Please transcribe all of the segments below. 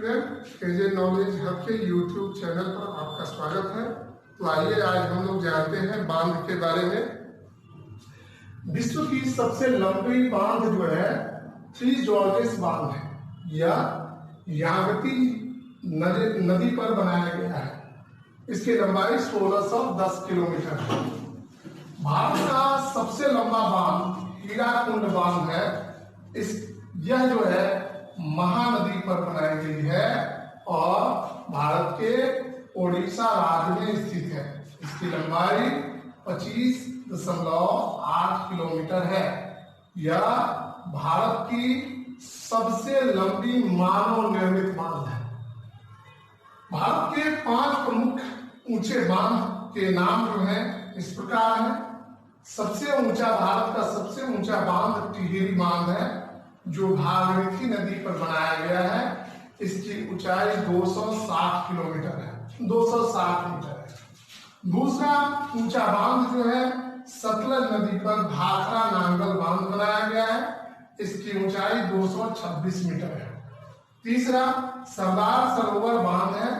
Student, KJ knowledge hub के YouTube channel पर आपका स्वागत है। तो आइए आज हम लोग जानते हैं बांध के बारे में। विश्व की सबसे लंबी बांध जो है थ्री जॉर्जेस बांध है, यह यागती नदी पर बनाया गया है। इसकी लंबाई 1610 किलोमीटर है। भारत का सबसे लंबा बांध हीराकुंड बांध है। यह जो है महानदी पर बनाई गई है और भारत के ओडिशा राज्य में स्थित है। इसकी लंबाई 25.8 किलोमीटर है। यह भारत की सबसे लंबी मानव निर्मित बांध है। भारत के 5 प्रमुख ऊंचे बांध के नाम जो है इस प्रकार है। सबसे ऊंचा भारत का सबसे ऊंचा बांध टिहरी बांध है, जो भागीरथी नदी पर बनाया गया है। इसकी ऊंचाई 260 किलोमीटर है, 260 मीटर है। दूसरा ऊंचा बांध जो है सतलज नदी पर भाखरा नांगल बांध बनाया गया है। इसकी ऊंचाई 226 मीटर है। तीसरा सरदार सरोवर बांध है,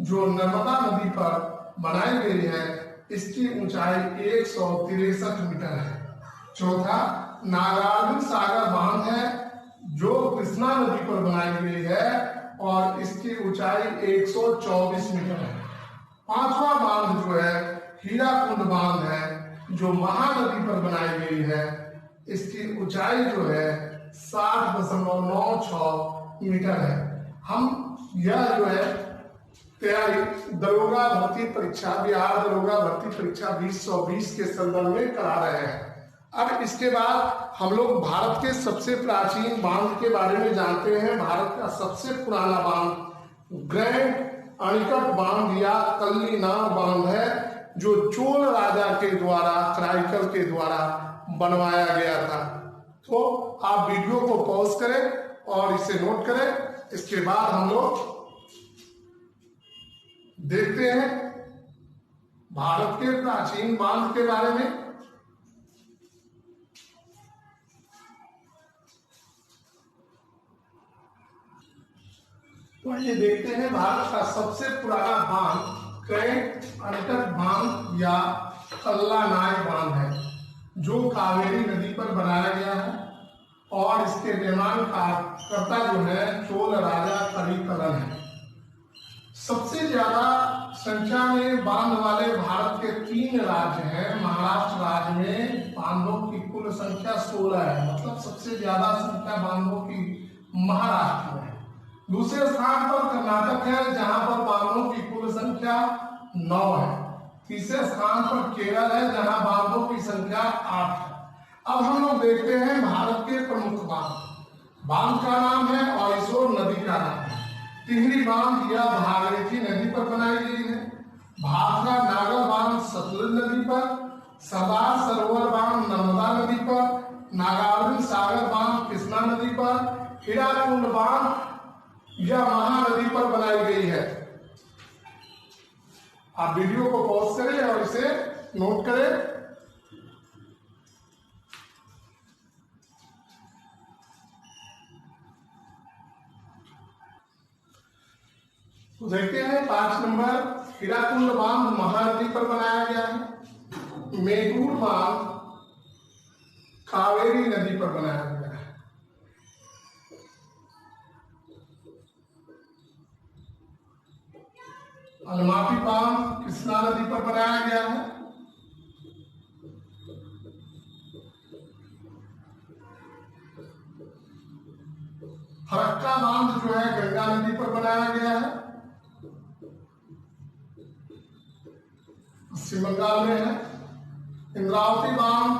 जो नर्मदा नदी पर बनाई गई है। इसकी ऊंचाई 163 मीटर है। चौथा नागार्जुन सागर बांध है, जो कृष्णा नदी पर बनाई गई है और इसकी ऊंचाई 124 मीटर है। पांचवा बांध जो है हीराकुंड बांध है, जो महानदी पर बनाई गई है। इसकी ऊंचाई जो है 60.96 मीटर है। हम यह जो है तैयारी दरोगा भर्ती परीक्षा, बिहार दरोगा भर्ती परीक्षा 2020 के संदर्भ में करा रहे हैं। अब इसके बाद हम लोग भारत के सबसे प्राचीन बांध के बारे में जानते हैं। भारत का सबसे पुराना बांध ग्रैंड अणिकट बांध या कल्लीनार बांध है, जो चोल राजा के द्वारा कराईकल के द्वारा बनवाया गया था। तो आप वीडियो को पॉज करें और इसे नोट करें। इसके बाद हम लोग देखते हैं भारत के प्राचीन बांध के बारे में। तो ये देखते हैं भारत का सबसे पुराना बांध ग्रैंड अणिकट बांध या कल्लानाय बांध है, जो कावेरी नदी पर बनाया गया है और इसके निर्माण का कर्ता जो है चोल राजा करिकलन है। सबसे ज्यादा संख्या में बांध वाले भारत के 3 राज्य हैं। महाराष्ट्र राज्य में बांधों की कुल संख्या 16 है, मतलब सबसे ज्यादा संख्या बांधों की महाराष्ट्र में है। दूसरे स्थान पर कर्नाटक है, जहां पर बांधों की कुल संख्या 9 है। तीसरे स्थान पर केरल है, जहां बांधों की संख्या 8 है। अब हम लोग देखते हैं भारत के प्रमुख बांध। बांध का नाम है और नदी का नाम है। टिहरी बांध यह भागीरथी नदी पर बनाई गई है। भाखरा नागल बांध सतलज नदी पर। सरदार सरोवर बांध नर्मदा नदी पर। नागार्जुन सागर बांध कृष्णा नदी पर। हीराकुंड बांध यह महानदी पर बनाई गई है। आप वीडियो को पॉज करें और इसे नोट करें। तो देखते हैं 5 नंबर हीराकुंड बांध महानदी पर बनाया गया है। मेगूर बांध कावेरी नदी पर बनाया गया है। अलमाटी बांध कृष्णा नदी पर बनाया गया है। फरक्का बांध जो है गंगा नदी पर बनाया गया है, पश्चिम बंगाल में है। इंद्रावती बांध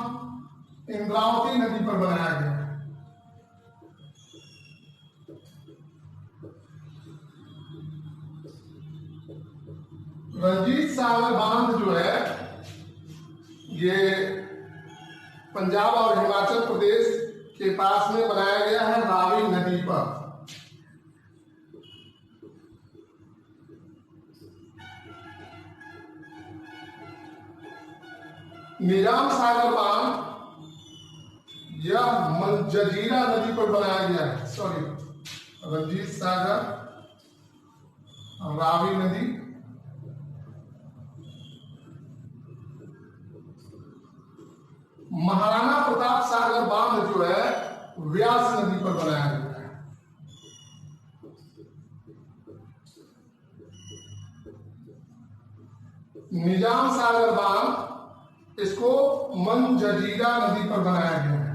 इंद्रावती नदी पर बनाया गया है। रंजीत सागर बांध जो है ये पंजाब और हिमाचल प्रदेश के पास में बनाया गया है, रावी नदी पर। निजाम सागर बांध यह जजीरा नदी पर बनाया गया है। रंजीत सागर रावी नदी, महाराणा प्रताप सागर बांध जो है व्यास नदी पर बनाया गया है। निजाम सागर बांध इसको मंजजीरा नदी पर बनाया गया है।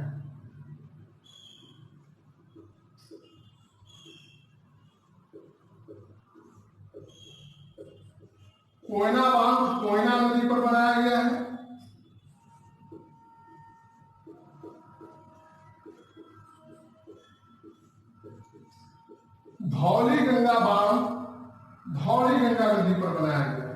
कोयना बांध कोयना नदी पर बनाया गया है। धौली गंगा बांध धौली गंगा नदी पर बनाया गया है।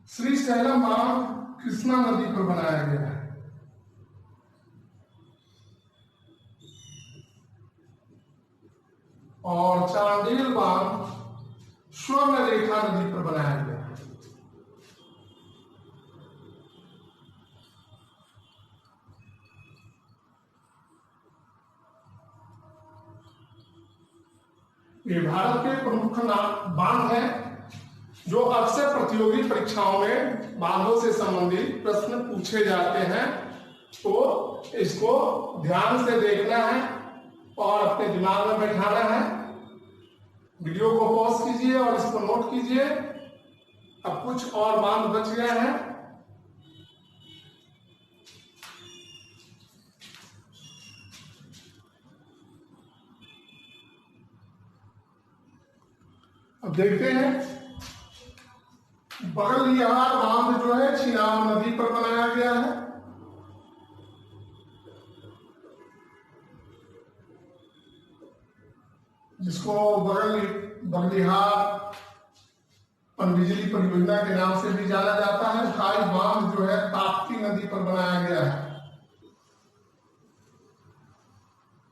श्रीशैलम बांध कृष्णा नदी पर बनाया गया है। और चांडिल बांध स्वर्णरेखा नदी पर बनाया गया है। ये भारत के प्रमुख बांध है जो अक्सर प्रतियोगी परीक्षाओं में बांधों से संबंधित प्रश्न पूछे जाते हैं। तो इसको ध्यान से देखना है और अपने दिमाग में बैठाना है। वीडियो को पॉज कीजिए और इसको नोट कीजिए। अब कुछ और बांध बच गए हैं। अब देखते हैं। बगलियार बांध जो है चिनाब नदी पर बनाया गया है। जिसको बगलिहार पनबिजली परियोजना के नाम से भी जाना जाता है। खाई बांध जो है ताप्ती नदी पर बनाया गया है।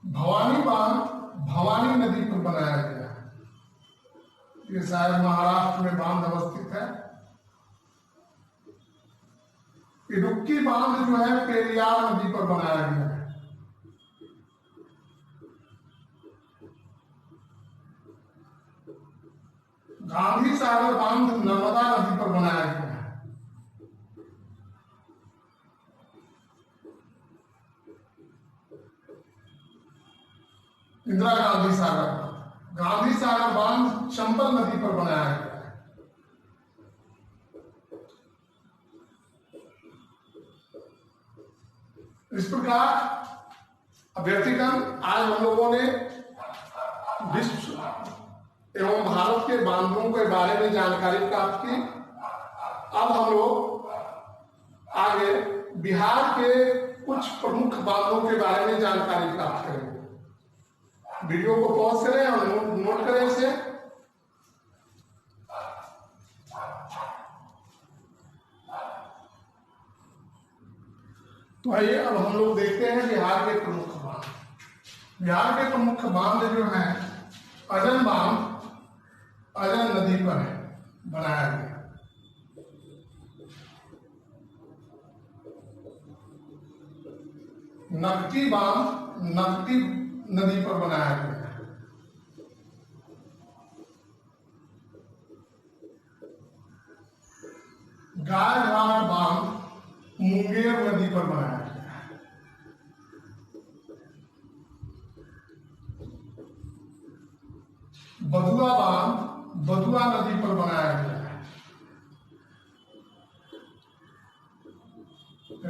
भवानी बांध भवानी नदी पर बनाया गया है। ये शायद महाराष्ट्र में बांध अवस्थित है। इडुक्की बांध जो है पेरियार नदी पर बनाया गया है। गांधी सागर बांध नर्मदा नदी पर बनाया गया है। इंदिरा गांधी सागर बांध चंबल नदी पर बनाया गया है। इस प्रकार व्यक्तिगण आज हम लोगों ने विश्व एवं भारत के बांधों के बारे में जानकारी प्राप्त की। अब हम लोग आगे बिहार के कुछ प्रमुख बांधों के बारे में जानकारी प्राप्त करेंगे। वीडियो को पॉज करें और नोट करें इसे। तो आइए अब हम लोग देखते हैं बिहार के प्रमुख बांध। बिहार के प्रमुख बांध जो है अजन बांध अजन नदी पर है बनाया गया। नकटी बांध नकटी नदी पर बनाया गया है। गायघाट बांध मुंगेर नदी पर बनाया गया है। बधुआ बांध बधुआ नदी पर बनाया गया है।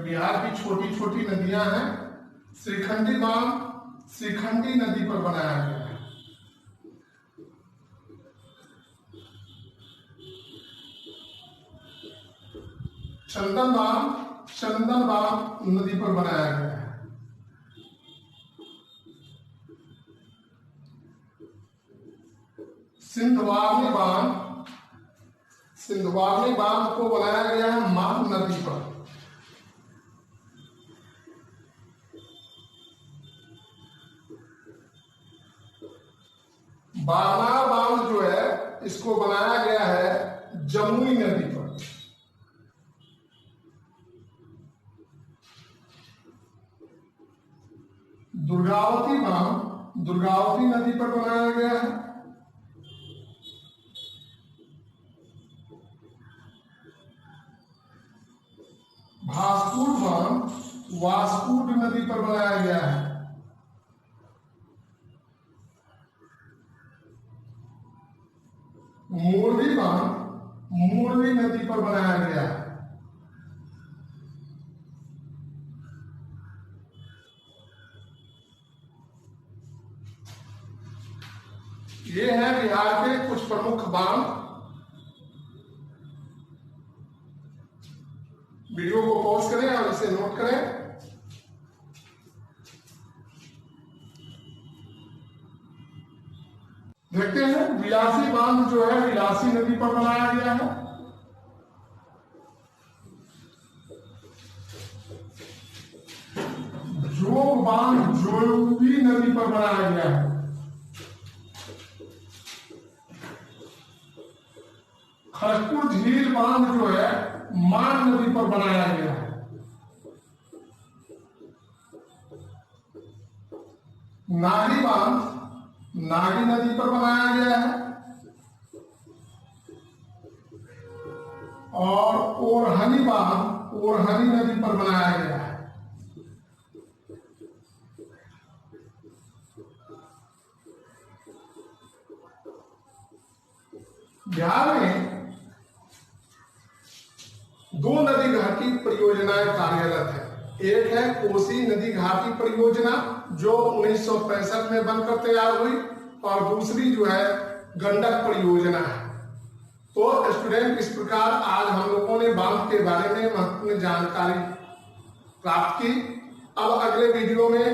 बिहार की छोटी छोटी नदियां हैं। श्रीखंडी बांध श्रीखंडी नदी पर बनाया गया है। चंदन बांध नदी पर बनाया गया है। सिंधवानी बांध को बनाया गया है माघ नदी पर। बारनार बांध जो है इसको बनाया गया है जमुई नदी पर। दुर्गावती बांध दुर्गावती नदी पर बनाया गया है। भास्कुर बांध वास्कुट नदी पर बनाया गया है। मोरवी बांध मोरवी नदी पर बनाया गया है। ये है बिहार के कुछ प्रमुख बांध। वीडियो को पॉज करें और इसे नोट करें। देखते हैं बिलासी बांध जो है बिलासी नदी पर बनाया गया है। जोग बांध जोगी नदी पर बनाया गया है। खड़गपुर झील बांध जो है मान नदी पर बनाया गया है। नागी बांध नागी नदी पर बनाया गया है। और ओरहनी बांध ओरहनी नदी पर बनाया गया है। बिहार में दो नदी घाटी परियोजनाएं कार्यरत है। एक है कोसी नदी घाटी परियोजना जो 1965 में बनकर तैयार हुई और दूसरी जो है गंडक परियोजना है। तो स्टूडेंट, इस प्रकार आज हम लोगों ने बांध के बारे में महत्वपूर्ण जानकारी प्राप्त की। अब अगले वीडियो में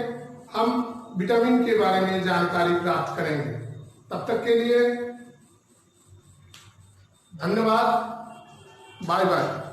हम विटामिन के बारे में जानकारी प्राप्त करेंगे। तब तक के लिए धन्यवाद। Bye bye.